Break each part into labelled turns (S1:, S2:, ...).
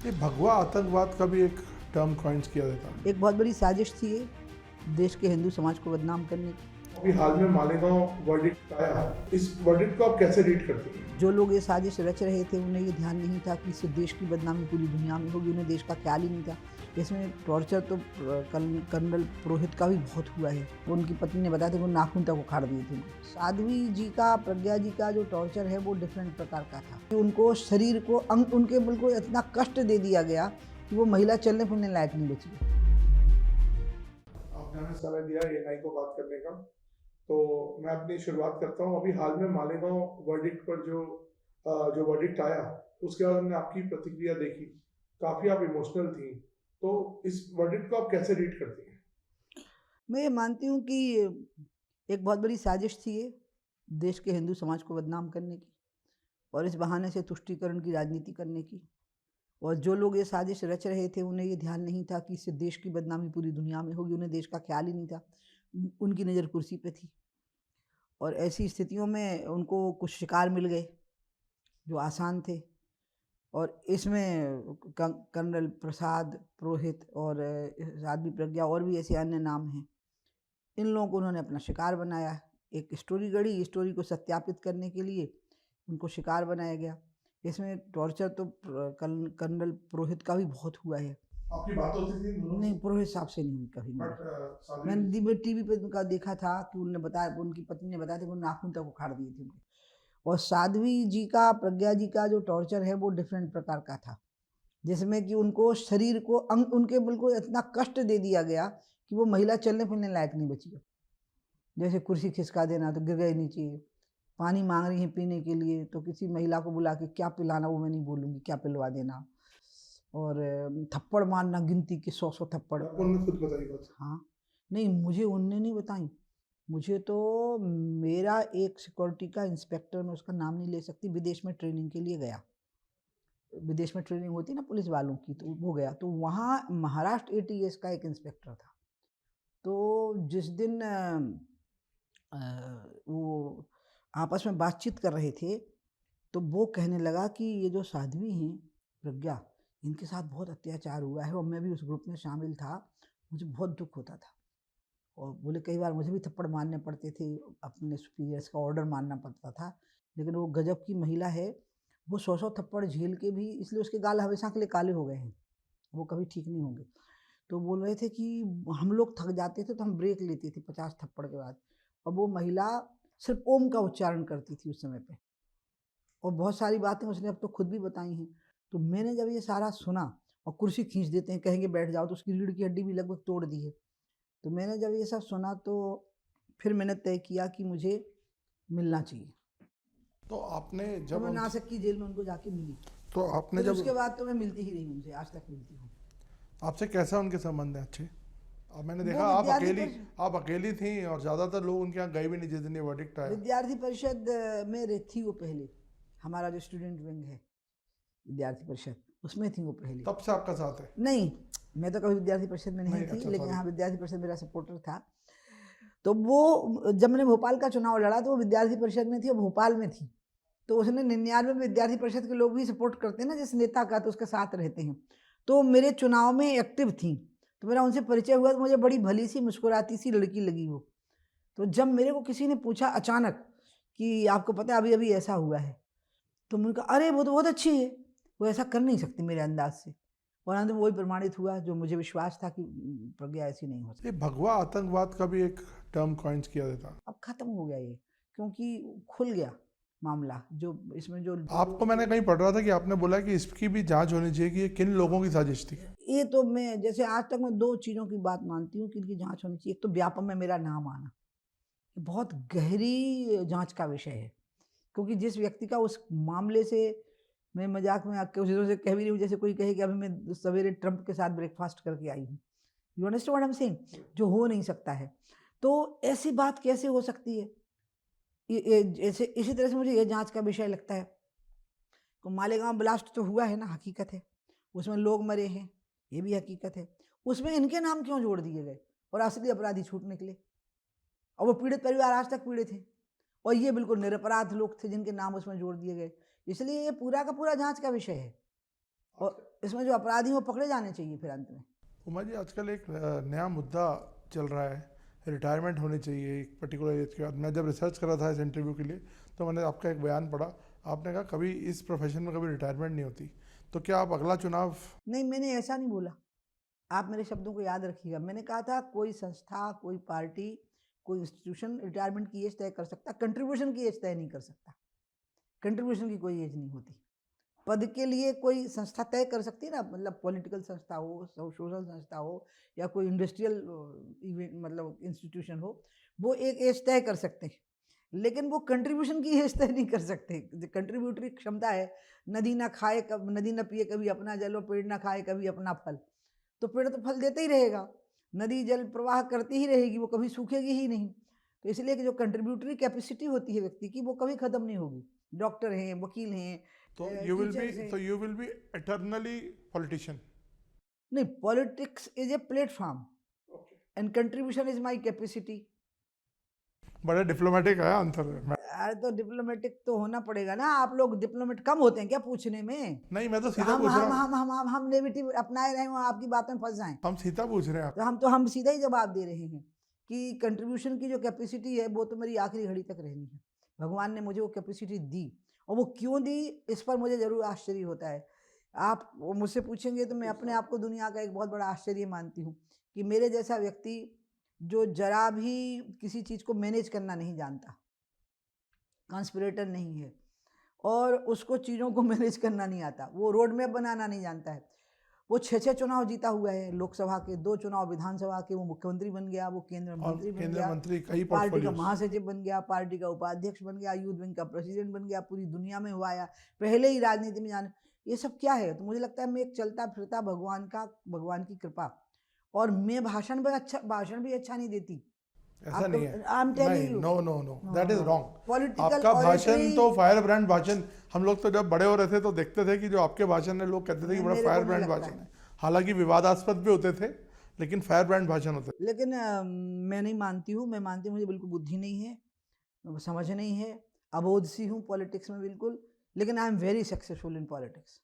S1: ये भगवा आतंकवाद का भी एक टर्म कॉइन्स किया जाता है।
S2: एक बहुत बड़ी साजिश थी ये, देश के हिंदू समाज को बदनाम करने की।
S1: अभी हाल में मालेगांव वर्डिक्ट आया, इस वर्डिक्ट को आप कैसे रीड करते हैं?
S2: जो लोग ये साजिश रच रहे थे उन्हें ये ध्यान नहीं था कि इससे देश की बदनामी पूरी दुनिया में होगी। उन्हें देश का ख्याल ही नहीं था। इसमें टॉर्चर तो कर्नल पुरोहित का भी बहुत हुआ है। वो उनकी पत्नी ने बताया था कि वो नाखून तक उखाड़ दिए थे। साध्वी जी का, प्रज्ञा जी का जो टॉर्चर है वो डिफरेंट प्रकार का था। उनको शरीर को अंग, उनके बिल्कुल इतना कष्ट दे दिया गया कि वो महिला चलने फिरने लायक नहीं बची।
S1: आपने हमें समय दिया एएनआई को बात करने का, तो मैं अपनी शुरुआत करता हूँ। अभी हाल में मालेगांव वर्डिक्ट पर जो वर्डिक्ट आया, उसके बाद हमने आपकी प्रतिक्रिया देखी, काफी आप इमोशनल थी। तो इस वर्डिक्ट को आप कैसे रीड करती हैं?
S2: मैं ये मानती हूँ कि एक बहुत बड़ी साजिश थी ये, देश के हिंदू समाज को बदनाम करने की और इस बहाने से तुष्टीकरण की राजनीति करने की। और जो लोग ये साजिश रच रहे थे उन्हें ये ध्यान नहीं था कि इससे देश की बदनामी पूरी दुनिया में होगी। उन्हें देश का ख्याल ही नहीं था। उनकी नज़र कुर्सी पे थी और ऐसी स्थितियों में उनको कुछ शिकार मिल गए जो आसान थे। और इसमें कर्नल प्रसाद, पुरोहित और साध्वी प्रज्ञा और भी ऐसे अन्य नाम हैं। इन लोगों को उन्होंने अपना शिकार बनाया। एक स्टोरी गढ़ी, स्टोरी को सत्यापित करने के लिए उनको शिकार बनाया गया। इसमें टॉर्चर तो कर्नल पुरोहित का भी बहुत हुआ है।
S1: आपकी बात होती थी इन दोनों से?
S2: नहीं, पुरोहित साहब से नहीं हुई कभी मेरी।
S1: बट
S2: मैंने टीवी पे उनका देखा था कि उन्होंने बताया, उनकी पत्नी ने बताया था कि वो नाखून तक उखाड़ दिए थे उनके। और साध्वी जी का, प्रज्ञा जी का जो टॉर्चर है वो डिफरेंट प्रकार का था, जिसमें कि उनको शरीर को अंग, उनके बिल्कुल इतना कष्ट दे दिया गया कि वो महिला चलने फिरने लायक नहीं बची। जैसे कुर्सी खिसका देना तो गिर गए नीचे, पानी मांग रही हैं पीने के लिए तो किसी महिला को बुला के क्या पिलाना वो मैं नहीं बोलूँगी, क्या पिलवा देना। और थप्पड़ मारना, गिनती के 100 थप्पड़।
S1: आपको उन्होंने खुद बताई बात?
S2: हाँ, नहीं मुझे उनने नहीं बताई। मुझे तो मेरा एक सिक्योरिटी का इंस्पेक्टर, मैं उसका नाम नहीं ले सकती, विदेश में ट्रेनिंग के लिए गया। विदेश में ट्रेनिंग होती है ना पुलिस वालों की, तो वो गया। तो वहाँ महाराष्ट्र एटीएस का एक इंस्पेक्टर था। तो जिस दिन वो आपस में बातचीत कर रहे थे तो वो कहने लगा कि ये जो साध्वी हैं प्रज्ञा, इनके साथ बहुत अत्याचार हुआ है और मैं भी उस ग्रुप में शामिल था। मुझे बहुत दुख होता था और बोले कई बार मुझे भी थप्पड़ मारने पड़ते थे, अपने सुपीरियर्स का ऑर्डर मानना पड़ता था। लेकिन वो गजब की महिला है, वो 100 थप्पड़ झेल के भी, इसलिए उसके गाल हमेशा के लिए काले हो गए हैं, वो कभी ठीक नहीं होंगे। तो बोल रहे थे कि हम लोग थक जाते थे तो हम ब्रेक लेते थे 50 थप्पड़ के बाद। और वो महिला सिर्फ ओम का उच्चारण करती थी उस समय पे, और बहुत सारी बातें उसने अब तो खुद भी बताई हैं। तो मैंने जब ये सारा सुना, और कुर्सी खींच देते हैं, कहेंगे बैठ जाओ, तो उसकी रीढ़ की हड्डी भी लगभग तोड़ दी है। तो मैंने जब ये सब सुना तो फिर मैंने तय किया कि मुझे मिलना चाहिए।
S1: तो आपने
S2: तो
S1: जब
S2: मैं नासिक की जेल में उनको जाके मिली।
S1: तो आपने
S2: फिर
S1: जब
S2: उसके बाद तो मैं मिलती ही रही उनसे, आज तक मिलती हूँ।
S1: आपसे कैसा उनके संबंध है? अच्छे? अब मैंने देखा
S2: वो
S1: आप अकेली थी और ज्यादातर लोग उनके यहाँ गए भी नहीं जिस दिन ये वर्डिक्ट आया।
S2: विद्यार्थी परिषद में थी वो पहले। हमारा जो स्टूडेंट विंग है विद्यार्थी परिषद, उसमें थी वो पहले।
S1: तब से आपका साथ है?
S2: नहीं, मैं तो कभी विद्यार्थी परिषद में नहीं
S1: नहीं,
S2: थी,
S1: अच्छा,
S2: लेकिन
S1: सॉरी।
S2: हाँ विद्यार्थी परिषद मेरा सपोर्टर था। तो वो जब मैंने भोपाल का चुनाव लड़ा तो वो विद्यार्थी परिषद में थी और भोपाल में थी। तो उसने 99 में विद्यार्थी परिषद के लोग भी सपोर्ट करते हैं ना जिस नेता का, तो उसके साथ रहते हैं। तो मेरे चुनाव में एक्टिव थी, तो मेरा उनसे परिचय हुआ तो मुझे बड़ी भली सी मुस्कुराती सी लड़की लगी वो। तो जब मेरे को किसी ने पूछा अचानक कि आपको पता है अभी अभी ऐसा हुआ है, तो मैंने कहा अरे वो तो बहुत अच्छी है, वो ऐसा कर नहीं सकती मेरे अंदाज से। और अंत में वही प्रमाणित हुआ जो मुझे विश्वास था कि प्रज्ञा ऐसी नहीं हो सकती।
S1: ये भगवा आतंकवाद का भी एक टर्म कॉइन्स किया जाता है।
S2: अब खत्म हो गया ये, क्योंकि खुल गया मामला। जो इसमें जो
S1: आपको मैंने कहीं पढ़ रहा था कि आपने बोला कि इसकी भी जांच होनी चाहिए कि ये किन लोगों की साजिश थी।
S2: ये तो मैं जैसे आज तक मैं दो चीज़ों की बात मानती हूँ कि इनकी जांच होनी चाहिए। एक तो व्यापम में मेरा नाम आना, बहुत गहरी जांच का विषय है, क्योंकि जिस व्यक्ति का उस मामले से, मैं मजाक में आके उस से कह भी रही हूँ जैसे कोई कहे कि अभी मैं सवेरे ट्रंप के साथ ब्रेकफास्ट करके आई हूँ। You understand what I am saying? जो हो नहीं सकता है। तो ऐसी बात कैसे हो सकती है? ये ऐसे इसी तरह से मुझे ये जांच का विषय लगता है। तो मालेगांव ब्लास्ट तो हुआ है ना, हकीकत है। उसमें लोग मरे हैं, ये भी हकीकत है। उसमें इनके नाम क्यों जोड़ दिए गए और असली अपराधी छूट निकले? और वो पीड़ित परिवार आज तक पीड़ित हैं, और ये बिल्कुल निरपराध लोग थे जिनके नाम उसमें जोड़ दिए गए। इसलिए ये पूरा का पूरा जांच का विषय है। और इसमें जो अपराधी हैं वो पकड़े जाने चाहिए फिर अंत में।
S1: उमा जी, आजकल एक नया मुद्दा चल रहा है, रिटायरमेंट होनी चाहिए एक पर्टिकुलर एज के बाद। मैं जब रिसर्च कर रहा था इस इंटरव्यू के लिए तो मैंने आपका एक बयान पढ़ा, आपने कहा कभी इस प्रोफेशन में कभी रिटायरमेंट नहीं होती। तो क्या आप अगला चुनाव?
S2: नहीं, मैंने ऐसा नहीं बोला, आप मेरे शब्दों को याद रखिएगा। मैंने कहा था कोई संस्था, कोई पार्टी, कोई इंस्टीट्यूशन रिटायरमेंट की एज तय कर सकता, कंट्रीब्यूशन की एज तय नहीं कर सकता। कंट्रीब्यूशन की कोई एज नहीं होती। पद के लिए कोई संस्था तय कर सकती है ना, मतलब पॉलिटिकल संस्था हो, सोशल संस्था हो, या कोई इंडस्ट्रियल इवेंट मतलब इंस्टीट्यूशन हो, वो एक एज तय कर सकते हैं, लेकिन वो कंट्रीब्यूशन की एज तय नहीं कर सकते। कंट्रीब्यूटरी क्षमता है, नदी ना खाए कब, नदी ना पिए कभी अपना जल, और पेड़ ना खाए कभी अपना फल। तो पेड़ तो फल देते ही रहेगा, नदी जल प्रवाह करती ही रहेगी, वो कभी सूखेगी ही नहीं। तो इसलिए कि जो कंट्रीब्यूटरी कैपेसिटी होती है व्यक्ति की, वो कभी खत्म नहीं होगी। डॉक्टर हैं, वकील हैं,
S1: तो
S2: टीचर्स हैं।
S1: You will be eternally politician.
S2: नहीं, politics is a platform and contribution is my capacity.
S1: बड़े डिप्लोमेटिक है आंसर।
S2: यार तो डिप्लोमेटिक तो होना पड़ेगा ना, आप लोग डिप्लोमेट कम होते हैं क्या पूछने में?
S1: नहीं, मैं तो
S2: तो
S1: सीधा पूछ रहा हूँ।
S2: हम नेगेटिव अपनाए रहे हो, आपकी बातों में फंस जाएं।
S1: हम सीधा पूछ रहे हैं
S2: तो हम सीधा ही जवाब दे रहे हैं कि कंट्रीब्यूशन की जो कैपेसिटी है वो तो मेरी आखिरी घड़ी तक रहनी है। भगवान ने मुझे वो कैपेसिटी दी, और वो क्यों दी इस पर मुझे ज़रूर आश्चर्य होता है। आप वो मुझसे पूछेंगे तो मैं अपने आप को दुनिया का एक बहुत बड़ा आश्चर्य मानती हूँ कि मेरे जैसा व्यक्ति जो जरा भी किसी चीज़ को मैनेज करना नहीं जानता, कॉन्स्पिरेटर नहीं है, और उसको चीज़ों को मैनेज करना नहीं आता, वो रोड मैप बनाना नहीं जानता है। वो 6 चुनाव जीता हुआ है, लोकसभा के 2 चुनाव, विधानसभा के, वो मुख्यमंत्री बन गया, वो केंद्र मंत्री बन गया,
S1: कई
S2: पार्टी का महासचिव बन गया, पार्टी का उपाध्यक्ष बन गया, यूथ विंग का प्रेसिडेंट बन गया, पूरी दुनिया में हुआ आया, पहले ही राजनीति में जाने। ये सब क्या है? तो मुझे लगता है मैं एक चलता फिरता भगवान की कृपा। और मैं भाषण भी अच्छा नहीं देती।
S1: ऐसा नहीं है।
S2: I'm telling you.
S1: No no no, that is wrong.
S2: Political
S1: आपका भाषण
S2: oratory-
S1: तो फायर ब्रांड भाषण, हम लोग तो जब बड़े हो रहे थे तो देखते थे कि जो आपके भाषण है लोग कहते थे कि बड़ा
S2: मेरे को
S1: फायर
S2: नहीं
S1: ब्रांड
S2: लगता
S1: भाषण है। हालांकि विवादास्पद भी होते थे, लेकिन फायर ब्रांड भाषण होते थे।
S2: लेकिन मैं नहीं मानती हूँ, मैं मानती हूँ मुझे बिल्कुल बुद्धि नहीं है, समझ नहीं है, अबोध सी हूँ पॉलिटिक्स में बिल्कुल, लेकिन I am very successful in politics.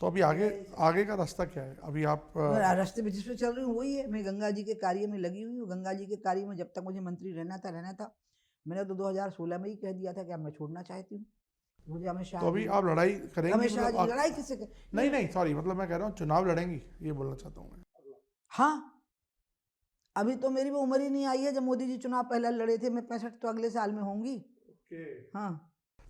S1: तो अभी आगे का रास्ता क्या है? अभी आप
S2: रास्ते पे जिस पे चल रही हूँ वही है, मैं गंगा जी के कार्य में लगी हुई हूँ। गंगा जी के कार्य में जब तक मुझे मंत्री रहना था। मैंने तो 2016 में ही कह दिया था कि अब मैं छोड़ना चाहती हूँ। मुझे हमेशा
S1: तो अभी आप लड़ाई करेंगी?
S2: हमेशा
S1: मतलब
S2: लड़ाई किससे
S1: नहीं सॉरी, मतलब मैं कह रहा हूँ चुनाव लड़ेंगी, ये बोलना चाहता हूँ मैं।
S2: हाँ, अभी तो मेरी वो उम्र ही नहीं आई है। जब मोदी जी चुनाव पहले लड़े थे, मैं 65 तो अगले साल में होंगी। हाँ,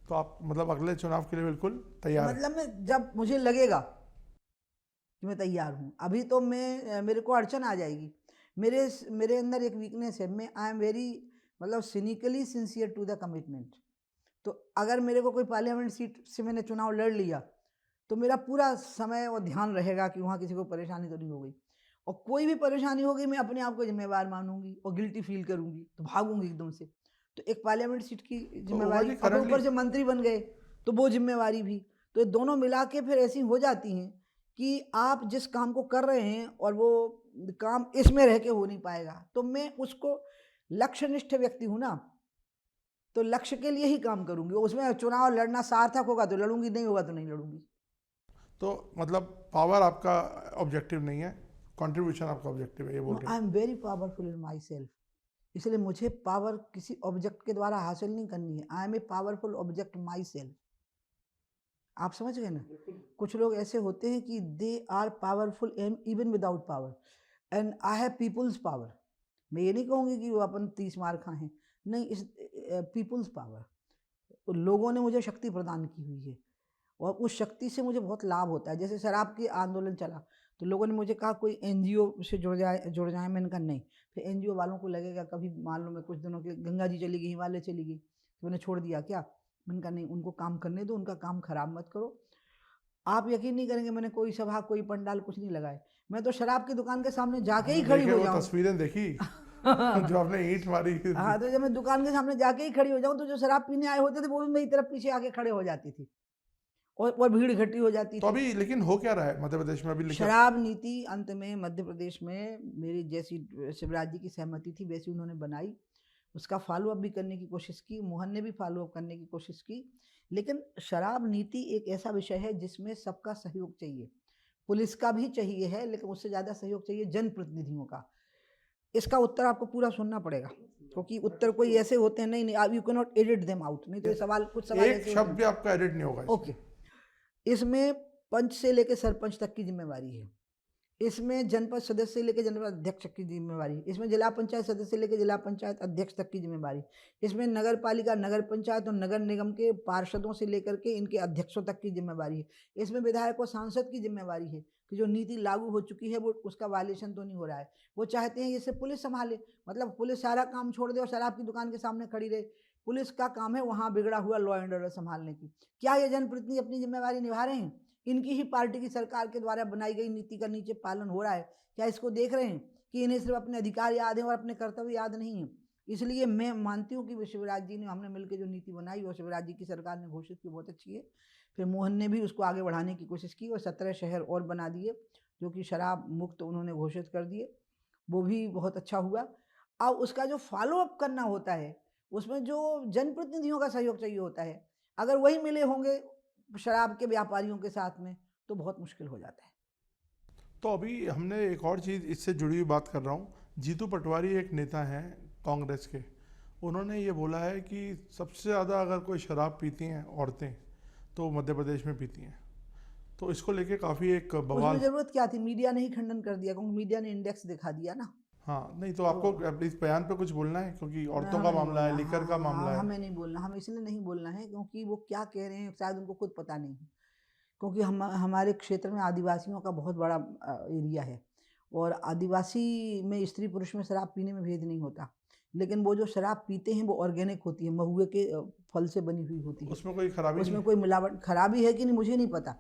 S1: तो आप मतलब अगले चुनाव के लिए बिल्कुल तैयार हैं?
S2: मतलब मैं जब मुझे लगेगा कि मैं तैयार हूँ। अभी तो मेरे को अड़चन आ जाएगी। मेरे अंदर एक वीकनेस है, मैं आई एम वेरी मतलब cynically sincere to the commitment. तो अगर मेरे को कोई पार्लियामेंट सीट से मैंने चुनाव लड़ लिया तो मेरा पूरा समय और ध्यान रहेगा कि वहाँ किसी को परेशानी तो नहीं हो गई, और कोई भी परेशानी होगी मैं अपने आप को जिम्मेवार मानूंगी और गिल्टी फील करूंगी, तो भागूंगी एकदम से। तो एक पार्लियामेंट सीट की जिम्मेवारी, अब ऊपर से मंत्री बन गए तो वो जिम्मेवारी भी, तो ये दोनों मिला के फिर ऐसी हो जाती हैं कि आप जिस काम को कर रहे हैं और वो काम इसमें रह के हो नहीं पाएगा। तो मैं उसको लक्ष्यनिष्ठ व्यक्ति हूँ ना, तो लक्ष्य के लिए ही काम करूंगी। उसमें चुनाव लड़ना सार्थक होगा तो लड़ूंगी, नहीं होगा तो नहीं लड़ूंगी।
S1: तो मतलब पावर आपका ऑब्जेक्टिव नहीं है, कंट्रीब्यूशन आपका ऑब्जेक्टिव है, ये बोल रहे हैं?
S2: I am very powerful in my self, इसलिए मुझे पावर किसी ऑब्जेक्ट के द्वारा हासिल नहीं करनी है। I am a powerful object myself. आप समझ गए ना? कुछ लोग ऐसे होते हैं कि they are powerful even without power, and I have people's power. मैं ये नहीं कहूँगी कि वो अपन 30 मार खाए हैं, नहीं, इस पीपुल्स पावर। लोगों ने मुझे शक्ति प्रदान की हुई है, और उस शक्ति से मुझे बहुत लाभ होता है। जैसे शराब की आंदोलन चला तो लोगों ने मुझे कहा कोई एनजीओ से जुड़ जाए। मैंने कहा नहीं। फिर एनजीओ वालों को लगेगा कभी मान लो मैं कुछ दिनों के गंगा जी चली गई, हिमालय चली गई, तो मैंने छोड़ दिया क्या? मैंने कहा नहीं, उनको काम करने दो, उनका काम खराब मत करो। आप यकीन नहीं करेंगे, मैंने कोई सभा, कोई पंडाल कुछ नहीं लगाए। मैं तो शराब की दुकान के सामने जाके ही खड़ी हो जाऊँ।
S1: तस्वीरें देखी जो आपने ईंट मारी।
S2: हाँ, तो जब मैं दुकान के सामने जाके ही खड़ी हो जाऊँ तो जो शराब पीने आए होते थे वो भी मेरी तरफ पीछे आके खड़े हो जाती थी, और भीड़ इकट्ठी हो जाती थी।
S1: तो अभी लेकिन हो क्या रहा है मध्य प्रदेश में? अभी
S2: शराब नीति अंत में मध्य प्रदेश में मेरी जैसी शिवराज जी की सहमति थी वैसी उन्होंने बनाई, उसका फॉलो अप भी करने की कोशिश की, मोहन ने भी फॉलो अप करने की कोशिश की। लेकिन शराब नीति एक ऐसा विषय है जिसमें सबका सहयोग चाहिए, पुलिस का भी चाहिए है, लेकिन उससे ज़्यादा सहयोग चाहिए जनप्रतिनिधियों का। इसका उत्तर आपको पूरा सुनना पड़ेगा, क्योंकि उत्तर कोई ऐसे होते हैं, नहीं नहीं you can not edit them out, नहीं तो ये सवाल कुछ सवाल
S1: एक
S2: ऐसे
S1: शब्द
S2: होते
S1: भी
S2: हैं।
S1: आपका एडिट नहीं होगा इसमें।
S2: ओके, इसमें पंच से लेकर सरपंच तक की जिम्मेवारी है, इसमें जनपद सदस्य से लेकर जनपद अध्यक्ष तक की जिम्मेवारी, इसमें जिला पंचायत सदस्य से लेकर जिला पंचायत अध्यक्ष तक की जिम्मेवारी, इसमें नगर पालिका, नगर पंचायत और नगर निगम के पार्षदों से लेकर के इनके अध्यक्षों तक की जिम्मेवारी है, इसमें विधायक और सांसद की जिम्मेवारी है कि जो नीति लागू हो चुकी है वो उसका वायलेशन तो नहीं हो रहा है। वो चाहते हैं इसे पुलिस संभाले, मतलब पुलिस सारा काम छोड़ दे और शराब की दुकान के सामने खड़ी रहे। पुलिस का काम है वहाँ बिगड़ा हुआ लॉ एंड ऑर्डर संभालने की। क्या ये जनप्रतिनिधि अपनी जिम्मेवारी निभा रहे हैं? इनकी ही पार्टी की सरकार के द्वारा बनाई गई नीति का नीचे पालन हो रहा है? क्या इसको देख रहे हैं कि इन्हें सिर्फ अपने अधिकार याद हैं और अपने कर्तव्य याद नहीं है? इसलिए मैं मानती हूँ कि शिवराज जी ने, हमने मिलकर जो नीति बनाई और शिवराज जी की सरकार ने घोषित की, बहुत अच्छी है। फिर मोहन ने भी उसको आगे बढ़ाने की कोशिश की और 17 शहर और बना दिए जो कि शराब मुक्त उन्होंने घोषित कर दिए, वो भी बहुत अच्छा हुआ। अब उसका जो फॉलो अप करना होता है उसमें जो जनप्रतिनिधियों का सहयोग चाहिए होता है, अगर वही मिले होंगे शराब के व्यापारियों के साथ में तो बहुत मुश्किल हो जाता है।
S1: तो अभी हमने एक और चीज़ इससे जुड़ी हुई बात कर रहा हूँ। जीतू पटवारी एक नेता हैं कांग्रेस के, उन्होंने ये बोला है कि सबसे ज़्यादा अगर कोई शराब पीती हैं औरतें तो मध्य प्रदेश में पीती हैं, तो इसको लेके काफ़ी एक बवाल।
S2: उसमें ज़रूरत क्या थी? मीडिया ने ही खंडन कर दिया, क्योंकि मीडिया ने इंडेक्स दिखा दिया ना।
S1: हाँ, नहीं तो आपको इस बयान पे कुछ बोलना है, क्योंकि औरतों का मामला है, लिकर का मामला है।
S2: हमें नहीं बोलना, हमें इसलिए नहीं बोलना है क्योंकि वो क्या कह रहे हैं शायद उनको खुद पता नहीं है, क्योंकि हमारे क्षेत्र में आदिवासियों का बहुत बड़ा एरिया है और आदिवासी में स्त्री पुरुष में शराब पीने में भेद नहीं होता, लेकिन वो जो शराब पीते हैं वो ऑर्गेनिक होती है, महुए के फल से बनी हुई होती है,
S1: उसमें कोई खराबी
S2: उसमें
S1: नहीं
S2: कोई मिलावट खराबी है कि नहीं मुझे नहीं पता,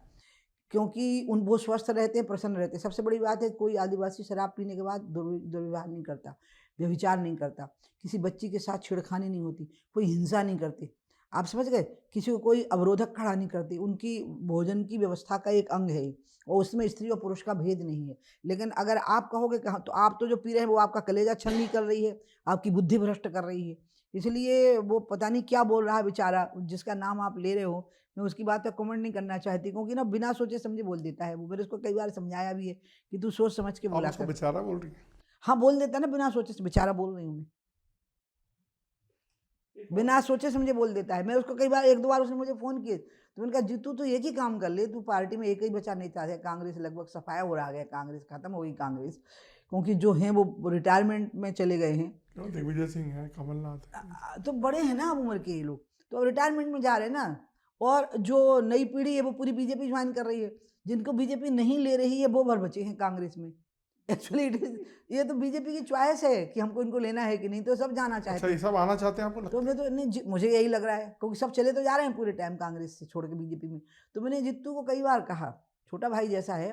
S2: क्योंकि वो स्वस्थ रहते हैं, प्रसन्न रहते हैं। सबसे बड़ी बात है कोई आदिवासी शराब पीने के बाद दुर्व्यवहार नहीं करता, व्यभिचार नहीं करता, किसी बच्ची के साथ छेड़खानी नहीं होती, कोई हिंसा नहीं करते, आप समझ गए, किसी को कोई अवरोधक खड़ा नहीं करते, उनकी भोजन की व्यवस्था का एक अंग है और उसमें स्त्री और पुरुष का भेद नहीं है। लेकिन अगर आप कहोगे कि तो आप तो जो पी रहे हैं वो आपका कलेजा छलनी कर रही है, आपकी बुद्धि भ्रष्ट कर रही है, इसलिए वो पता नहीं क्या बोल रहा है बेचारा जिसका नाम आप ले रहे हो। मैं उसकी बात पर कमेंट नहीं करना चाहती, क्योंकि ना बिना सोचे समझे बोल देता है वो। मैंने उसको कई बार समझाया भी है कि तू सोच समझ के बोला कर।
S1: बेचारा बोल रही है?
S2: हाँ बोल देता है ना, बिना सोचे से बेचारा बोल रही हूँ मैं, बिना सोचे समझे बोल देता है। मैं उसको कई बार, एक दो बार उसने मुझे फ़ोन किए तो मैंने कहा जीतू तो एक ही काम कर ले, तू पार्टी में एक ही बचा नहीं चाहते, कांग्रेस लगभग सफाया हो रहा गया, कांग्रेस खत्म हो गई कांग्रेस, क्योंकि जो हैं वो रिटायरमेंट में चले गए हैं।
S1: दिग्विजय सिंह है, कमलनाथ है,
S2: तो बड़े हैं ना अब उम्र के ये लोग, तो रिटायरमेंट में जा रहे हैं ना। और जो नई पीढ़ी है वो पूरी बीजेपी ज्वाइन कर रही है, जिनको बीजेपी नहीं ले रही है वो भर बचे हैं कांग्रेस में। एक्चुअली ये तो बीजेपी की चॉइस है कि हमको इनको लेना है कि नहीं, तो सब जाना चाहते
S1: अच्छा
S2: हैं।
S1: ये सब आना चाहते हैं आपको लगता
S2: तो मैं तो नहीं, मुझे यही लग रहा है, क्योंकि सब चले तो जा रहे हैं पूरे टाइम कांग्रेस से छोड़ के बीजेपी में। तो मैंने जित्तू को कई बार कहा, छोटा भाई जैसा है,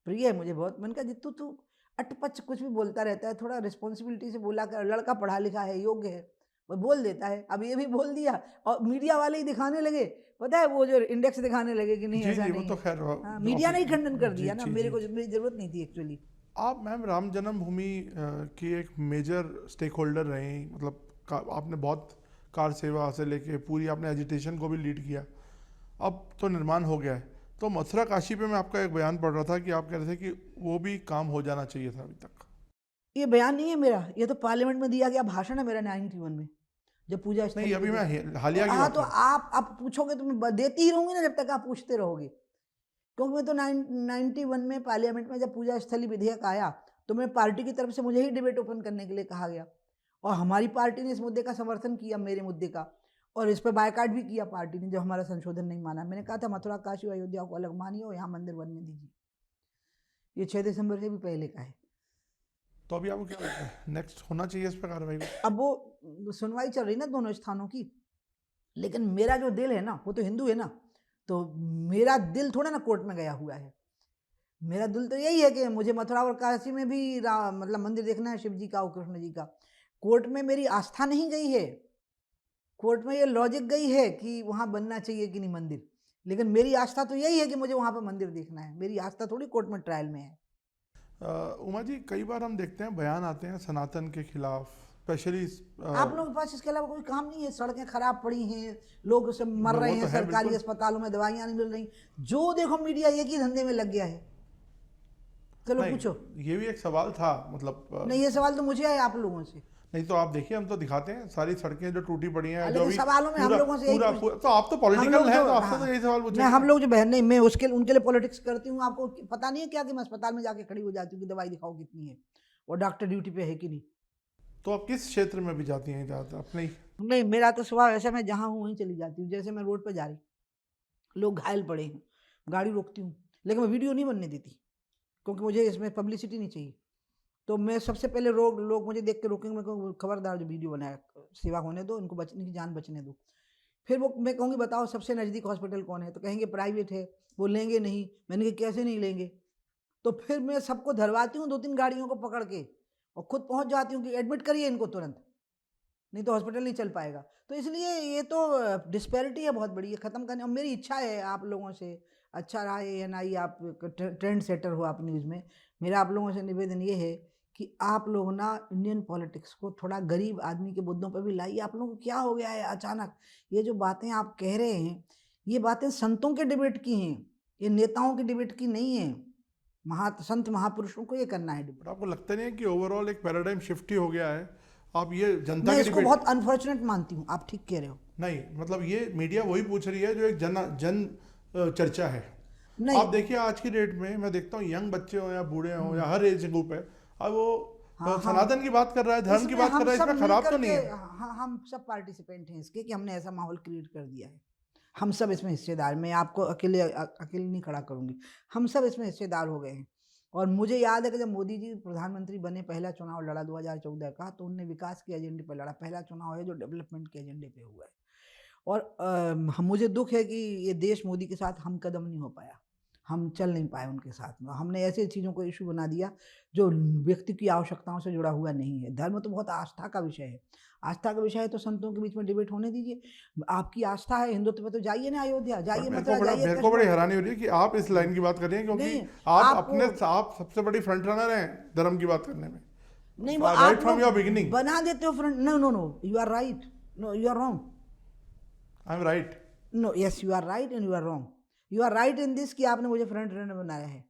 S2: प्रिय है मुझे बहुत, मैंने कहा जित्तू तू अटपच कुछ भी बोलता रहता है, थोड़ा रिस्पॉन्सिबिलिटी से बोला कर, लड़का पढ़ा लिखा है, योग्य है, वो बोल देता है। अब ये भी बोल दिया और मीडिया वाले ही दिखाने लगे, पता है वो जो इंडेक्स दिखाने लगे कि नहीं
S1: जी
S2: ऐसा
S1: जी,
S2: नहीं
S1: वो तो
S2: है।
S1: खैर
S2: हाँ, मीडिया ने ही खंडन कर दिया ना,
S1: जी,
S2: मेरे
S1: जी,
S2: को मेरी जरूरत नहीं थी एक्चुअली।
S1: आप मैम राम जन्मभूमि की एक मेजर स्टेक होल्डर रहे हैं, मतलब आपने बहुत कार सेवा से लेके पूरी आपने एजिटेशन को भी लीड किया, अब तो निर्माण हो गया है। तो मथुरा काशी पे मैं आपका एक बयान पढ़ रहा था कि आप कह रहे थे कि वो भी काम हो जाना चाहिए था अभी तक।
S2: ये बयान नहीं है मेरा, ये तो पार्लियामेंट में दिया गया भाषण है मेरा 91 में, जब पूजा
S1: नहीं
S2: स्थली
S1: अभी
S2: पे
S1: मैं हालिया की
S2: हाँ
S1: बात
S2: तो
S1: कर
S2: आप पूछोगे तो मैं देती ही रहूंगी ना जब तक आप पूछते रहोगे, क्योंकि मैं तो 91 में पार्लियामेंट में जब पूजा स्थली विधेयक आया तो मैं पार्टी की तरफ से मुझे ही डिबेट ओपन करने के लिए कहा गया और हमारी पार्टी ने इस मुद्दे का समर्थन किया, मेरे मुद्दे का, और इस पर बायकाट भी किया पार्टी ने जब हमारा संशोधन नहीं माना। मैंने कहा था मथुरा काशी और अयोध्या को अलग मानिए और यहाँ मंदिर बनने दीजिए। ये 6 दिसंबर से भी पहले का है।
S1: तो अभी आपको क्या लगता है नेक्स्ट होना चाहिए इस पर कार्रवाई?
S2: अब वो सुनवाई चल रही ना दोनों स्थानों की, लेकिन मेरा जो दिल है ना वो तो हिंदू है ना, तो मेरा दिल थोड़ा ना कोर्ट में गया हुआ है। मेरा दिल तो यही है कि मुझे मथुरा और काशी में भी मतलब मंदिर देखना है, शिव जी का और कृष्ण जी का। कोर्ट में मेरी आस्था नहीं गई है, कोर्ट में ये लॉजिक गई है कि वहाँ बनना चाहिए कि नहीं मंदिर, लेकिन मेरी आस्था तो यही है कि मुझे वहाँ पर मंदिर देखना है। मेरी आस्था थोड़ी कोर्ट में ट्रायल में है।
S1: उमा जी, कई बार हम देखते हैं बयान आते हैं सनातन के खिलाफ, स्पेशली
S2: आप लोगों के पास इसके अलावा कोई काम नहीं है? सड़कें खराब पड़ी हैं, लोग सब मर रहे हैं, सरकारी अस्पतालों में दवाइयाँ नहीं मिल रही, जो देखो मीडिया एक ही धंधे में लग गया है। चलो पूछो।
S1: ये भी एक सवाल था, मतलब
S2: नहीं, ये सवाल तो मुझे है आप लोगों से
S1: नहीं। तो आप देखिए, हम तो दिखाते हैं सारी सड़कें जो टूटी पड़ी हैं, जो भी
S2: सवालों में हम लोगों से
S1: तो आप तो पॉलिटिकल हैं, तो आपसे तो यही सवाल पूछेंगे।
S2: हम लोग जो बहन नहीं, मैं उनके लिए पॉलिटिक्स करती हूँ। आपको पता नहीं है क्या कि मैं अस्पताल में जाके खड़ी हो जाती हूँ कि दवाई दिखाओ कितनी है, और डॉक्टर ड्यूटी पे है कि नहीं।
S1: तो आप किस क्षेत्र में भी जाती हैं ज़्यादातर अपने?
S2: नहीं, मेरा तो स्वभाव ऐसा, मैं जहाँ हूँ वहीं चली जाती हूँ। जैसे मैं रोड पर जा रही, लोग घायल पड़े हैं, गाड़ी रोकती हूँ, लेकिन मैं वीडियो नहीं बनने देती, क्योंकि मुझे इसमें पब्लिसिटी नहीं चाहिए। तो मैं सबसे पहले लोग मुझे देख के रोकेंगे, मैं कहूँगी खबरदार, जो वीडियो बनाया सेवा होने दो, इनको बचने की जान बचने दो। फिर वो मैं कहूँगी बताओ सबसे नज़दीक हॉस्पिटल कौन है, तो कहेंगे प्राइवेट है, वो लेंगे नहीं। मैंने कहा कैसे नहीं लेंगे? तो फिर मैं सबको धरवाती हूँ 2-3 गाड़ियों को पकड़ के, और खुद पहुँच जाती हूँ कि एडमिट करिए इनको तुरंत, नहीं तो हॉस्पिटल नहीं चल पाएगा। तो इसलिए ये तो डिस्पैरिटी है बहुत बड़ी, ये ख़त्म करने। और मेरी इच्छा है आप लोगों से, अच्छा रहा है या नहीं, आप ट्रेंड सेटर हो आप न्यूज़ में, मेरा आप लोगों से निवेदन ये है कि आप लोग ना इंडियन पॉलिटिक्स को थोड़ा गरीब आदमी के मुद्दों पर भी लाइए। आप लोगों को क्या हो गया है अचानक? ये जो बातें आप कह रहे हैं, ये बातें संतों के डिबेट की हैं, ये नेताओं की डिबेट की नहीं है। संत महापुरुषों को ये करना है डिबेट।
S1: आपको लगता नहीं है कि ओवरऑल एक पैराडाइम शिफ्ट ही हो गया है? आप ये जनता
S2: मैं
S1: की
S2: इसको बहुत अनफॉर्चुनेट मानती हूँ। आप ठीक कह रहे हो।
S1: नहीं, मतलब ये मीडिया वही पूछ रही है जो एक जन चर्चा है।
S2: नहीं,
S1: आप देखिए आज की डेट में मैं देखता हूँ यंग बच्चे हो या बूढ़े हो या हर एज ग्रुप है, अब वो सनातन की बात कर रहा है, धर्म की बात कर रहा है, इसमें खराब तो नहीं है?
S2: हम सब पार्टिसिपेंट हैं इसके, कि हमने ऐसा माहौल क्रिएट कर दिया है। हम सब इसमें हिस्सेदार, मैं आपको अकेले नहीं खड़ा करूंगी, हम सब इसमें हिस्सेदार हो गए हैं। और मुझे याद है कि जब मोदी जी प्रधानमंत्री बने, पहला चुनाव लड़ा 2014 का, तो उन्होंने विकास के एजेंडे पर लड़ा। पहला चुनाव है जो डेवलपमेंट के एजेंडे पे हुआ है। और मुझे दुख है कि ये देश मोदी के साथ हम कदम नहीं हो पाया, हम चल नहीं पाए उनके साथ में। हमने ऐसे चीज़ों को इशू बना दिया जो व्यक्ति की आवश्यकताओं से जुड़ा हुआ नहीं है। धर्म तो बहुत आस्था का विषय है, आस्था का विषय है तो संतों के बीच में डिबेट होने दीजिए। आपकी आस्था है हिंदुत्व पे, तो जाइए ना अयोध्या, जाइए मथुरा, जाइए।
S1: मेरे को बड़ी हैरानी हो रही है कि आप इस लाइन की बात कर रही हैं, क्योंकि आप सबसे बड़ी फ्रंट रनर हैं धर्म की बात करने में।
S2: नहीं,
S1: राइट फ्रॉम योर बिगिनिंग
S2: बना देते हो front. No, you are right, no you are wrong.
S1: I am right.
S2: No, yes you are right and you are wrong. You are right in this कि आपने मुझे फ्रंट रनर बनाया है,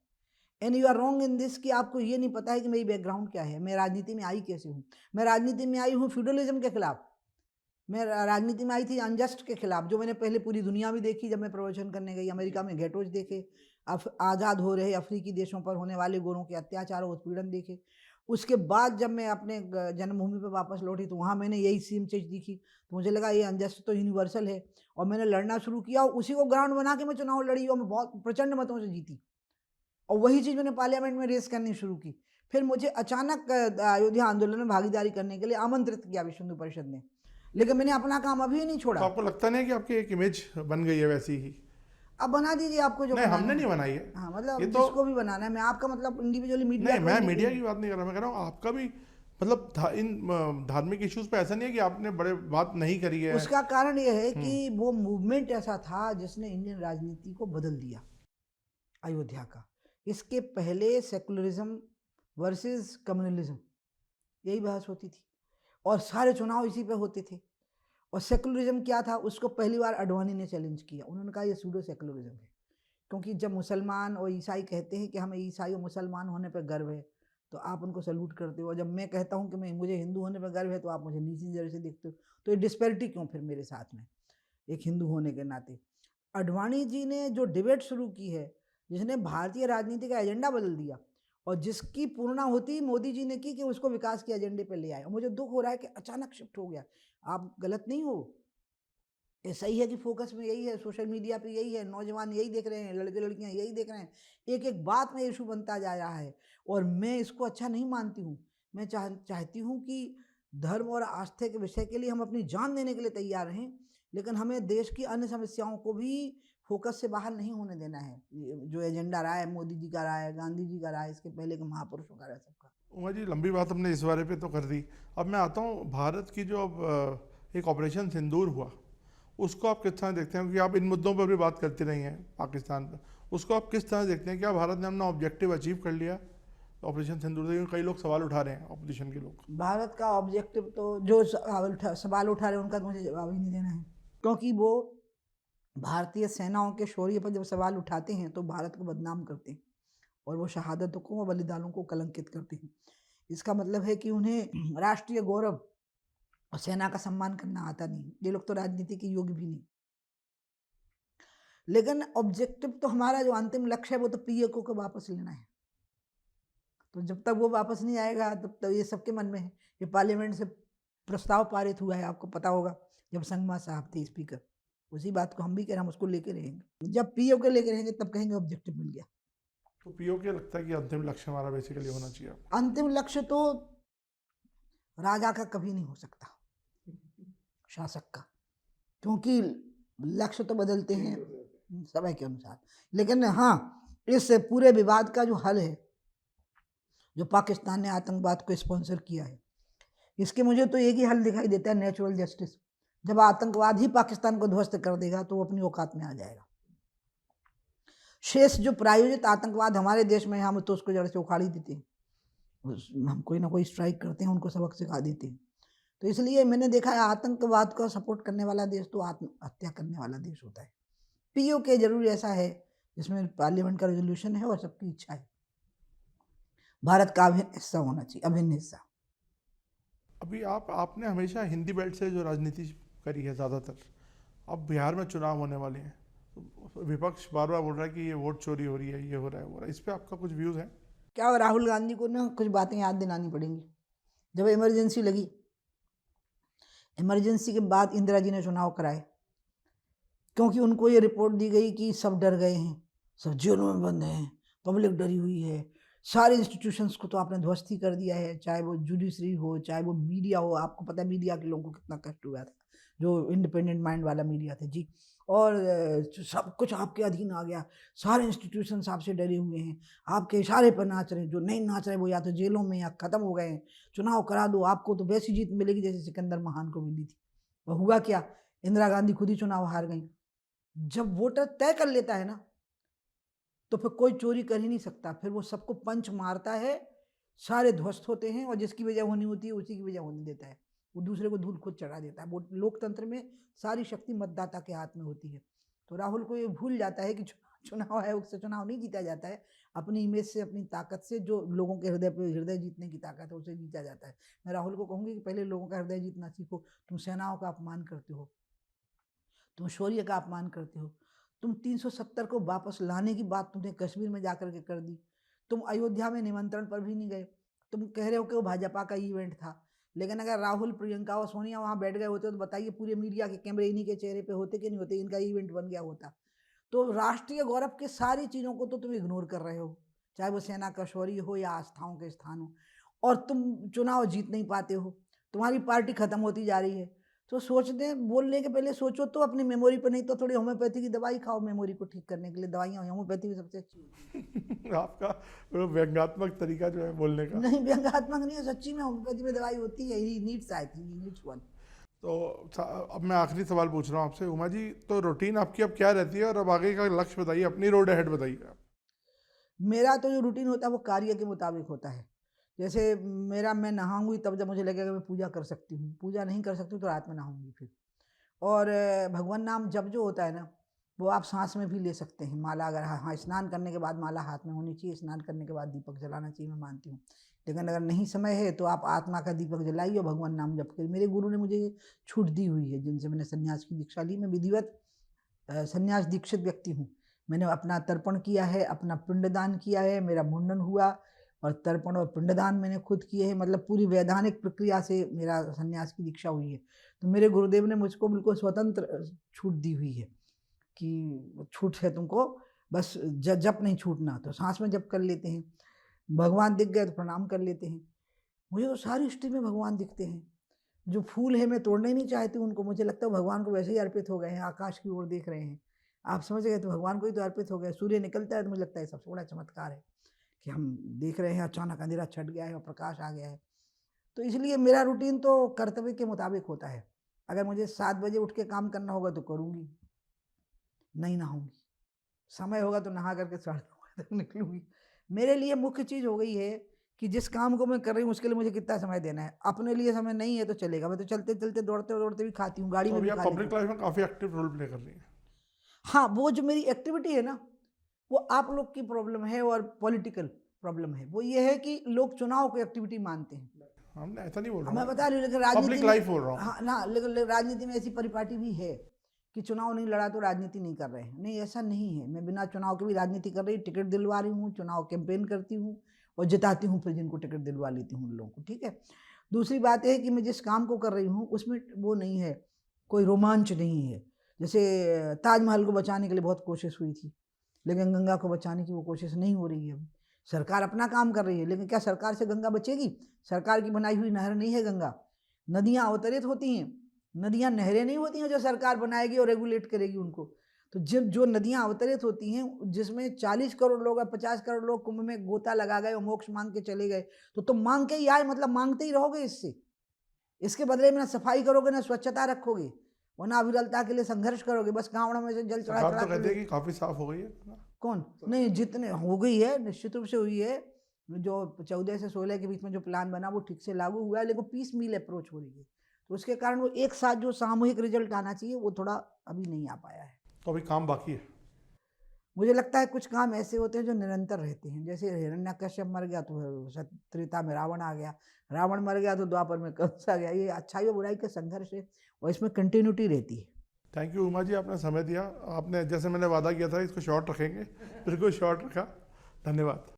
S2: and you are wrong in this कि आपको ये नहीं पता है कि मेरी बैकग्राउंड क्या है, मैं राजनीति में आई कैसे हूँ। मैं राजनीति में आई हूँ फ्यूडलिज्म के खिलाफ, मैं राजनीति में आई थी अनजस्ट के खिलाफ, जो मैंने पहले पूरी दुनिया में देखी। जब मैं प्रवचन करने गई अमेरिका में, गेटोज देखे, आज़ाद हो रहे अफ्रीकी देशों पर होने वाले गोरों के अत्याचार और उत्पीड़न देखे। उसके बाद जब मैं अपने जन्मभूमि पर वापस लौटी, तो वहाँ मैंने यही सेम चीज़ दिखी, तो मुझे लगा ये अनजस्ट तो यूनिवर्सल है, और मैंने लड़ना शुरू किया, और उसी को ग्राउंड बना के मैं चुनाव लड़ी, और मैं बहुत प्रचंड मतों से जीती, और वही चीज़ मैंने पार्लियामेंट में रेस करनी शुरू की। फिर मुझे अचानक अयोध्या आंदोलन में भागीदारी करने के लिए आमंत्रित किया विश्व हिंदू परिषद ने, लेकिन मैंने अपना काम अभी नहीं छोड़ा।
S1: तो आपको लगता नहीं कि आपकी एक इमेज बन गई है वैसी ही?
S2: अब बना दीजिए आपको जो।
S1: नहीं, हमने नहीं बनाई है।
S2: हाँ, मतलब
S1: ये तो
S2: जिसको भी बनाना है। मैं आपका मतलब इंडिविजुअली मीडिया,
S1: नहीं, मैं मीडिया की बात नहीं कर रहा, मैं कह रहा हूँ आपका भी मतलब इन धार्मिक इश्यूज पे ऐसा नहीं है कि आपने बड़े बात नहीं करी है।
S2: उसका कारण ये है कि वो मूवमेंट ऐसा था जिसने इंडियन राजनीति को बदल दिया, अयोध्या का। इसके पहले सेकुलरिज्म वर्सेस कम्युनलिज्म यही बहस होती थी, और सारे चुनाव इसी पे होते थे। और सेकुलरिज्म क्या था, उसको पहली बार अडवाणी ने चैलेंज किया। उन्होंने कहा ये सूडो सेकुलरिज्म है, क्योंकि जब मुसलमान और ईसाई कहते हैं कि हमें ईसाई और मुसलमान होने पर गर्व है, तो आप उनको सैल्यूट करते हो। जब मैं कहता हूँ कि मुझे हिंदू होने पर गर्व है, तो आप मुझे नीची नज़र से देखते हो। तो ये डिस्पैरिटी क्यों फिर मेरे साथ में, एक हिंदू होने के नाते? अडवाणी जी ने जो डिबेट शुरू की है, जिसने भारतीय राजनीति का एजेंडा बदल दिया, और जिसकी पूर्णाहुति मोदी जी ने की कि उसको विकास के एजेंडे पर ले आए। और मुझे दुख हो रहा है कि अचानक शिफ्ट हो गया। आप गलत नहीं हो, ये सही है कि फोकस में यही है, सोशल मीडिया पे यही है, नौजवान यही देख रहे हैं, लड़के लड़कियां यही देख रहे हैं, एक एक बात में इशू बनता जा रहा है, और मैं इसको अच्छा नहीं मानती हूँ। मैं चाहती हूँ कि धर्म और आस्था के विषय के लिए हम अपनी जान देने के लिए तैयार रहें, लेकिन हमें देश की अन्य समस्याओं को भी फोकस से बाहर नहीं होने देना है। जो एजेंडा रहा है, मोदी जी का रहा है, गांधी जी का रहा है, इसके पहले के महापुरुषों का रहा है, सबका।
S1: उमा जी, लंबी बात हमने इस बारे पे तो कर दी। अब मैं आता हूँ भारत की जो अब एक ऑपरेशन सिंदूर हुआ, उसको आप किस तरह देखते हैं? क्योंकि आप इन मुद्दों पर भी बात करती रही हैं पाकिस्तान पर, उसको आप किस तरह देखते हैं? क्या भारत ने अपना ऑब्जेक्टिव अचीव कर लिया ऑपरेशन सिंदूर से, कई लोग सवाल उठा रहे हैं ऑपोजिशन के लोग।
S2: भारत का ऑब्जेक्टिव तो जो सवाल उठा रहे हैं उनका तो मुझे जवाब ही नहीं देना है, क्योंकि वो भारतीय सेनाओं के शौर्य पर जब सवाल उठाते हैं तो भारत को बदनाम करते हैं और वो शहादतों को, बलिदानों को कलंकित करते हैं। इसका मतलब है कि उन्हें राष्ट्रीय गौरव और सेना का सम्मान करना आता नहीं। ये लोग तो राजनीति के योग्य भी नहीं। लेकिन ऑब्जेक्टिव तो हमारा जो अंतिम लक्ष्य है वो तो पीएको को वापस लेना है। तो जब तक वो वापस नहीं आएगा तब तक ये सबके मन में है। ये पार्लियामेंट से प्रस्ताव पारित हुआ है, आपको पता होगा, जब संगमा साहब थे स्पीकर। उसी बात को हम भी कह रहे हैं, हम उसको लेके रहेंगे। जब पीओके लेके रहेंगे तब कहेंगे ऑब्जेक्टिव मिल गया।
S1: तो पीओके लगता है कि अंतिम लक्ष्य हमारा बेसिकली होना चाहिए।
S2: अंतिम लक्ष्य तो राजा का कभी नहीं हो सकता, शासक का, क्योंकि लक्ष्य तो बदलते हैं समय के अनुसार। लेकिन हाँ, इस पूरे विवाद का जो हल है, जो पाकिस्तान ने आतंकवाद को स्पॉन्सर किया है, इसके मुझे तो एक ही हल दिखाई देता है, नेचुरल जस्टिस। जब आतंकवाद ही पाकिस्तान को ध्वस्त कर देगा तो वो अपनी औकात में आ जाएगा। शेष जो प्रायोजित आतंकवाद हमारे देश में है, हम तो उसको जड़ से उखाड़ ही देते हैं। हम कोई ना कोई स्ट्राइक करते हैं, उनको सबक सिखा देते हैं। तो इसलिए मैंने देखा है, आतंकवाद को सपोर्ट करने वाला देश तो आत्महत्या करने वाला देश होता है। पीओके जरूर ऐसा है जिसमें पार्लियामेंट का रेजोल्यूशन है और सबकी इच्छा है। भारत का अभिन्न हिस्सा होना चाहिए, अभिन्न हिस्सा।
S1: अभी आपने हमेशा हिंदी बेल्ट से जो राजनीति करी है ज़्यादातर, अब बिहार में चुनाव होने वाले हैं, तो विपक्ष बार बार बोल रहा है कि ये वोट चोरी हो रही है, ये हो रहा है, वो हो रहा है। इस पर आपका कुछ व्यूज़ है?
S2: क्या राहुल गांधी को ना कुछ बातें याद दिलानी पड़ेंगी। जब इमरजेंसी लगी, इमरजेंसी के बाद इंदिरा जी ने चुनाव कराए, क्योंकि उनको ये रिपोर्ट दी गई कि सब डर गए हैं, सब जेलों में बंद हैं, पब्लिक डरी हुई है, सारे इंस्टीट्यूशंस को तो आपने ध्वस्त ही कर दिया है, चाहे वो जुडिशरी हो, चाहे वो मीडिया हो। आपको पता है मीडिया के लोगों को कितना कष्ट हुआ था, जो इंडिपेंडेंट माइंड वाला मीडिया था जी। और सब कुछ आपके अधीन आ गया, सारे इंस्टीट्यूशंस आपसे डरे हुए हैं, आपके इशारे पर नाच रहे हैं। जो नहीं नाच रहे वो या तो जेलों में या ख़त्म हो गए हैं। चुनाव करा दो, आपको तो वैसी जीत मिलेगी जैसे सिकंदर महान को मिली थी। और हुआ क्या, इंदिरा गांधी खुद ही चुनाव हार गई। जब वोटर तय कर लेता है ना, तो फिर कोई चोरी कर ही नहीं सकता। फिर वो सबको पंच मारता है, सारे ध्वस्त होते हैं, और जिसकी वजह होनी होती है उसी की वजह होने देता है। वो दूसरे को धूल खुद चढ़ा देता है। वो लोकतंत्र में सारी शक्ति मतदाता के हाथ में होती है। तो राहुल को ये भूल जाता है कि चुनाव आयोग से चुनाव नहीं जीता जाता है, अपनी इमेज से, अपनी ताकत से, जो लोगों के हृदय पे हृदय जीतने की ताकत है, उसे जीता जाता है। मैं राहुल को कहूँगी कि पहले लोगों का हृदय जीतना सीखो। तुम सेनाओं का अपमान करते हो, तुम शौर्य का अपमान करते हो, तुम 370 को वापस लाने की बात तुमने कश्मीर में जाकर के कर दी। तुम अयोध्या में निमंत्रण पर भी नहीं गए। तुम कह रहे हो कि वो भाजपा का इवेंट था, लेकिन अगर राहुल, प्रियंका और सोनिया वहाँ बैठ गए होते तो बताइए पूरे मीडिया के कैमरे इन्हीं के चेहरे पे होते कि नहीं होते, इनका इवेंट बन गया होता। तो राष्ट्रीय गौरव के सारी चीज़ों को तो तुम इग्नोर कर रहे हो, चाहे वो सेना का शौर्य हो या आस्थाओं के स्थान हो, और तुम चुनाव जीत नहीं पाते हो। तुम्हारी पार्टी खत्म होती जा रही है। तो सोचते, बोलने के पहले सोचो तो अपनी मेमोरी पर, नहीं तो थोड़ी होम्योपैथी की दवाई खाओ मेमोरी को ठीक करने के लिए। दवाइयाँ होम्योपैथी में सबसे अच्छी होती है।
S1: आपका व्यंग्यात्मक तरीका जो है बोलने का।
S2: नहीं, व्यंग्यात्मक नहीं है, सच्ची में होम्योपैथी में दवाई होती है। He needs, I think he needs one.
S1: तो अब मैं आखिरी सवाल पूछ रहा हूँ आपसे, उमा जी, तो रूटीन आपकी अब क्या रहती है और अब आगे का लक्ष्य बताइए, अपनी रोड अहेड बताइए आप।
S2: मेरा तो जो रूटीन होता है वो कार्य के मुताबिक होता है। जैसे मेरा, मैं नहाऊंगी तब जब मुझे लगेगा मैं पूजा कर सकती हूँ। पूजा नहीं कर सकती तो रात में नहाऊंगी फिर। और भगवान नाम जप जो होता है ना, वो आप सांस में भी ले सकते हैं। माला अगर, हाँ, स्नान करने के बाद माला हाथ में होनी चाहिए, स्नान करने के बाद दीपक जलाना चाहिए, मैं मानती हूँ। लेकिन अगर नहीं समय है तो आप आत्मा का दीपक जलाइए और भगवान नाम जप करिए। मेरे गुरु ने मुझे ये छूट दी हुई है, जिनसे मैंने संन्यास की दीक्षा ली। मैं विधिवत संन्यास दीक्षित व्यक्ति हूँ। मैंने अपना तर्पण किया है, अपना पिंडदान किया है, मेरा मुंडन हुआ, और तर्पण और पिंडदान मैंने खुद किए हैं। मतलब पूरी वैधानिक प्रक्रिया से मेरा संन्यास की दीक्षा हुई है। तो मेरे गुरुदेव ने मुझको बिल्कुल स्वतंत्र छूट दी हुई है कि छूट है तुमको, बस जप नहीं छूटना। तो सांस में जप कर लेते हैं, भगवान दिख गए तो प्रणाम कर लेते हैं। मुझे तो सारी हिस्ट्री में भगवान दिखते हैं। जो फूल है मैं तोड़ना ही नहीं चाहती उनको, मुझे लगता है भगवान को वैसे ही अर्पित हो गए हैं। आकाश की ओर देख रहे हैं, आप समझ गए, तो भगवान को ही तो अर्पित हो गए। सूर्य निकलता है तो मुझे लगता है सबसे बड़ा चमत्कार है कि हम देख रहे हैं, अचानक अंधेरा छट गया है और प्रकाश आ गया है। तो इसलिए मेरा रूटीन तो कर्तव्य के मुताबिक होता है। अगर मुझे 7 बजे उठ के काम करना होगा तो करूँगी, नहीं नहाऊंगी। समय होगा तो नहा करके 9:30 तक निकलूँगी। मेरे लिए मुख्य चीज़ हो गई है कि जिस काम को मैं कर रही हूँ उसके लिए मुझे कितना समय देना है। अपने लिए समय नहीं है तो चलेगा, मैं तो चलते चलते दौड़ते दौड़ते भी खाती हूँ, गाड़ी
S1: तो
S2: में
S1: अभी
S2: भी
S1: आप
S2: खा लेती
S1: पब्लिक
S2: हूँ।
S1: लाइफ में काफ़ी एक्टिव रोल प्ले कर रही हैं।
S2: हाँ, वो जो मेरी एक्टिविटी है ना, वो आप लोग की प्रॉब्लम है और पॉलिटिकल प्रॉब्लम है। वो ये है कि लोग चुनाव को एक्टिविटी मानते हैं।
S1: हमने ऐसा नहीं बोल रहा
S2: मैं
S1: हूँ,
S2: बता रही हूँ, लेकिन राजनीति
S1: पब्लिक
S2: में,
S1: लाइफ बोल रहा हूँ।
S2: हाँ ना, लेकिन राजनीति में ऐसी परिपाटी भी है कि चुनाव नहीं लड़ा तो राजनीति नहीं कर रहे हैं। नहीं, ऐसा नहीं है। मैं बिना चुनाव के भी राजनीति कर रही, टिकट दिलवा रही हूँ, चुनाव कैंपेन करती हूँ और जिताती हूँ, फिर जिनको टिकट दिलवा लेती हूँ उन लोगों को, ठीक है। दूसरी बात है कि मैं जिस काम को कर रही हूँ उसमें वो नहीं है, कोई रोमांच नहीं है। जैसे ताजमहल को बचाने के लिए बहुत कोशिश हुई थी, लेकिन गंगा को बचाने की वो कोशिश नहीं हो रही है अभी। सरकार अपना काम कर रही है, लेकिन क्या सरकार से गंगा बचेगी? सरकार की बनाई हुई नहर नहीं है गंगा। नदियाँ अवतरित होती हैं, नदियाँ नहरें नहीं होती हैं जो सरकार बनाएगी और रेगुलेट करेगी उनको। तो जब जो नदियाँ अवतरित होती हैं, जिसमें 40 करोड़ लोग या 50 करोड़ लोग कुंभ में गोता लगा गए और मोक्ष मांग के चले गए, तो तुम मांग के ही आए, मतलब मांगते ही रहोगे इससे। इसके बदले में ना सफाई करोगे ना स्वच्छता रखोगे, और ना अविरलता के लिए संघर्ष करोगे, बस कांवड़ों में से जल चढ़ा
S1: सरकार
S2: चढ़ा
S1: तो
S2: के
S1: कहती है कि काफ़ी साफ हो गई है।
S2: कौन? नहीं, जितने हो गई है, निश्चित रूप से हुई है। जो 14 से 16 के बीच में जो प्लान बना वो ठीक से लागू हुआ है, लेकिन पीस मील अप्रोच हो रही है, तो उसके कारण वो एक साथ जो सामूहिक रिजल्ट आना चाहिए वो थोड़ा अभी नहीं आ पाया है।
S1: तो अभी काम बाकी है।
S2: मुझे लगता है कुछ काम ऐसे होते हैं जो निरंतर रहते हैं। जैसे हिरण्यकश्यप मर गया तो त्रेता में रावण आ गया, रावण मर गया तो द्वापर में कंस आ गया। ये अच्छाई और बुराई का संघर्ष है और इसमें कंटिन्यूटी रहती है।
S1: थैंक यू उमा जी, आपने समय दिया। आपने, जैसे मैंने वादा किया था, इसको शॉर्ट रखेंगे, बिल्कुल शॉर्ट रखा। धन्यवाद।